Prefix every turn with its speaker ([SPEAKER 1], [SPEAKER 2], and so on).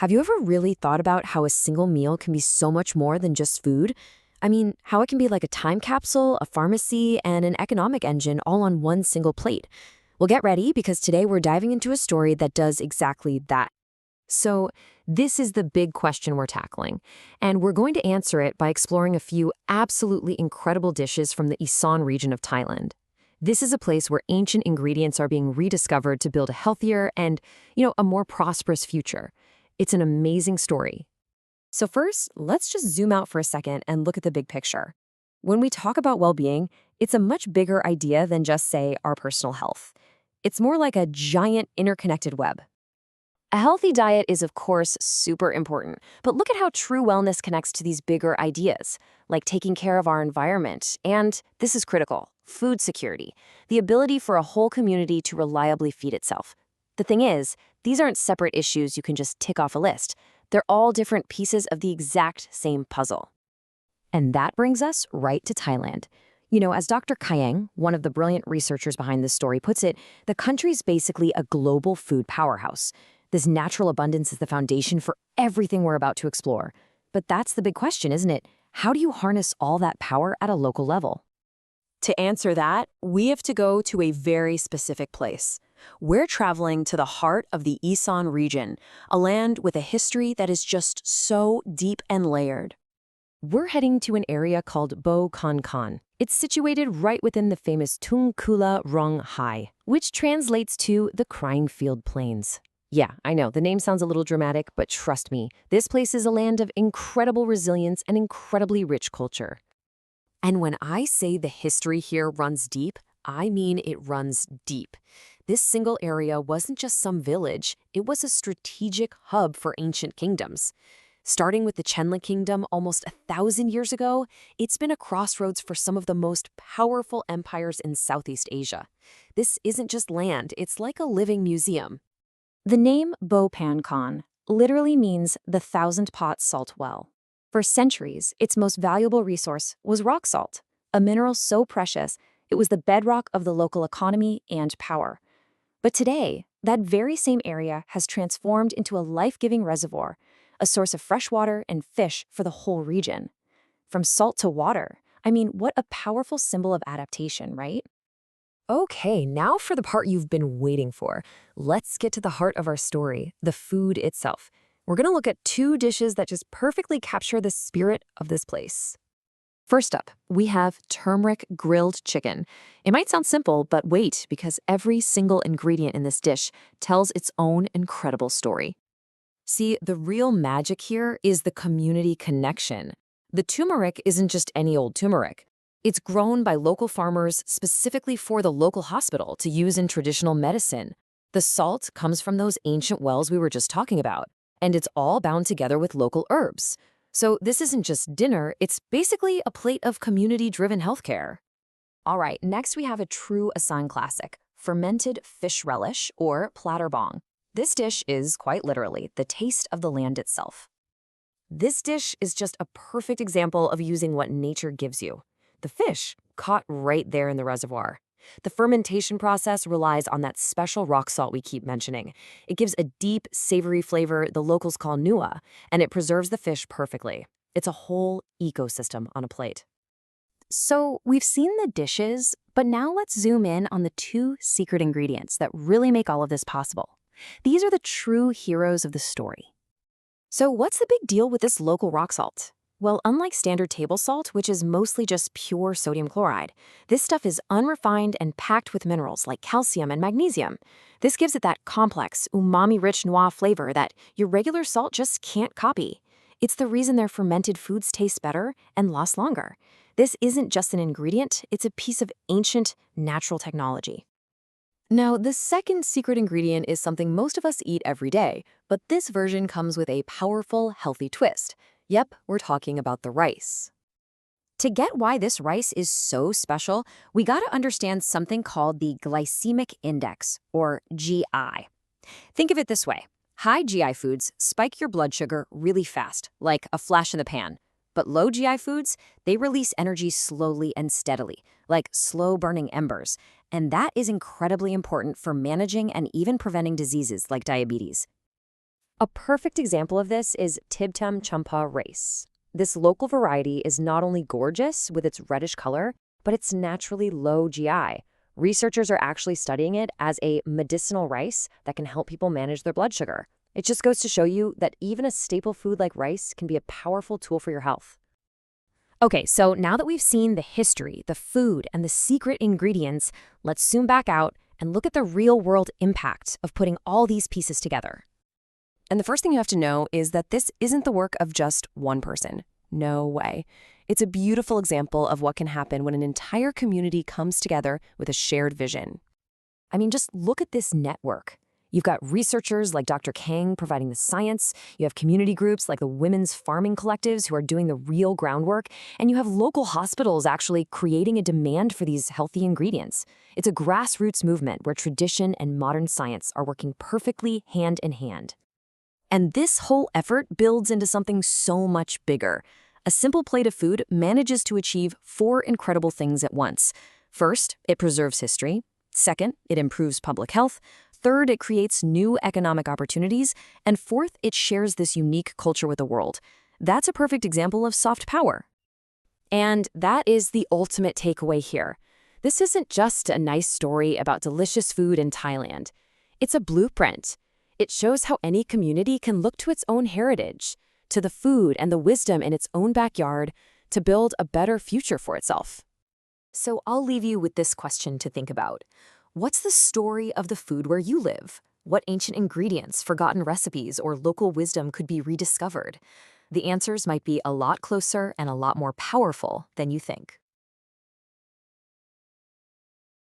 [SPEAKER 1] Have you ever really thought about how a single meal can be so much more than just food? I mean, how it can be like a time capsule, a pharmacy, and an economic engine all on one single plate. Well, get ready because today we're diving into a story that does exactly that. So, this is the big question we're tackling, and we're going to answer it by exploring a few absolutely incredible dishes from the Isan region of Thailand. This is a place where ancient ingredients are being rediscovered to build a healthier and, a more prosperous future. It's an amazing story. So first, let's just zoom out for a second and look at the big picture. When we talk about well-being, it's a much bigger idea than just, say, our personal health. It's more like a giant interconnected web. A healthy diet is, of course, super important, but look at how true wellness connects to these bigger ideas, like taking care of our environment, and, this is critical, food security, the ability for a whole community to reliably feed itself. The thing is, these aren't separate issues you can just tick off a list. They're all different pieces of the exact same puzzle. And that brings us right to Thailand. As Dr. Kaeng, one of the brilliant researchers behind this story, puts it, the country's basically a global food powerhouse. This natural abundance is the foundation for everything we're about to explore. But that's the big question, isn't it? How do you harness all that power at a local level?
[SPEAKER 2] To answer that, we have to go to a very specific place. We're traveling to the heart of the Isan region, a land with a history that is just so deep and layered.
[SPEAKER 1] We're heading to an area called Ban Phan Khan. It's situated right within the famous Thung Kula Ronghai, which translates to the Crying Field Plains. Yeah, I know, the name sounds a little dramatic, but trust me, this place is a land of incredible resilience and incredibly rich culture. And when I say the history here runs deep, I mean it runs deep. This single area wasn't just some village, it was a strategic hub for ancient kingdoms. Starting with the Chenla Kingdom almost 1,000 years ago, it's been a crossroads for some of the most powerful empires in Southeast Asia. This isn't just land, it's like a living museum.
[SPEAKER 3] The name Ban Phan Khan literally means the 1,000-pot salt well. For centuries, its most valuable resource was rock salt, a mineral so precious it was the bedrock of the local economy and power. But today, that very same area has transformed into a life-giving reservoir, a source of fresh water and fish for the whole region. From salt to water, what a powerful symbol of adaptation, right?
[SPEAKER 1] Okay, now for the part you've been waiting for. Let's get to the heart of our story, the food itself. We're going to look at two dishes that just perfectly capture the spirit of this place. First up, we have turmeric-grilled chicken. It might sound simple, but wait, because every single ingredient in this dish tells its own incredible story. See, the real magic here is the community connection. The turmeric isn't just any old turmeric. It's grown by local farmers specifically for the local hospital to use in traditional medicine. The salt comes from those ancient wells we were just talking about, and it's all bound together with local herbs. So this isn't just dinner, it's basically a plate of community-driven healthcare. All right, next we have a true Isan classic, fermented fish relish, or Pla Ra Bong. This dish is, quite literally, the taste of the land itself. This dish is just a perfect example of using what nature gives you. The fish, caught right there in the reservoir. The fermentation process relies on that special rock salt we keep mentioning. It gives a deep, savory flavor the locals call nua, and it preserves the fish perfectly. It's a whole ecosystem on a plate.
[SPEAKER 3] So we've seen the dishes, but now let's zoom in on the two secret ingredients that really make all of this possible. These are the true heroes of the story.
[SPEAKER 1] So what's the big deal with this local rock salt? Well, unlike standard table salt, which is mostly just pure sodium chloride, this stuff is unrefined and packed with minerals like calcium and magnesium. This gives it that complex, umami-rich noir flavor that your regular salt just can't copy. It's the reason their fermented foods taste better and last longer. This isn't just an ingredient, it's a piece of ancient, natural technology. Now, the second secret ingredient is something most of us eat every day, but this version comes with a powerful, healthy twist. Yep, we're talking about the rice. To get why this rice is so special, we gotta understand something called the glycemic index, or GI. Think of it this way. High GI foods spike your blood sugar really fast, like a flash in the pan. But low GI foods, they release energy slowly and steadily, like slow-burning embers. And that is incredibly important for managing and even preventing diseases like diabetes.
[SPEAKER 3] A perfect example of this is Tibtam Champa rice. This local variety is not only gorgeous with its reddish color, but it's naturally low GI. Researchers are actually studying it as a medicinal rice that can help people manage their blood sugar. It just goes to show you that even a staple food like rice can be a powerful tool for your health. Okay, so now that we've seen the history, the food, and the secret ingredients, let's zoom back out and look at the real-world impact of putting all these pieces together.
[SPEAKER 2] And the first thing you have to know is that this isn't the work of just one person. No way. It's a beautiful example of what can happen when an entire community comes together with a shared vision.
[SPEAKER 3] I mean, just look at this network. You've got researchers like Dr. Kaeng providing the science, you have community groups like the women's farming collectives who are doing the real groundwork, and you have local hospitals actually creating a demand for these healthy ingredients. It's a grassroots movement where tradition and modern science are working perfectly hand in hand. And this whole effort builds into something so much bigger. A simple plate of food manages to achieve 4 incredible things at once. First, it preserves history. Second, it improves public health. Third, it creates new economic opportunities. And fourth, it shares this unique culture with the world. That's a perfect example of soft power. And that is the ultimate takeaway here. This isn't just a nice story about delicious food in Thailand. It's a blueprint. It shows how any community can look to its own heritage, to the food and the wisdom in its own backyard to build a better future for itself. So I'll leave you with this question to think about. What's the story of the food where you live? What ancient ingredients, forgotten recipes, or local wisdom could be rediscovered? The answers might be a lot closer and a lot more powerful than you think.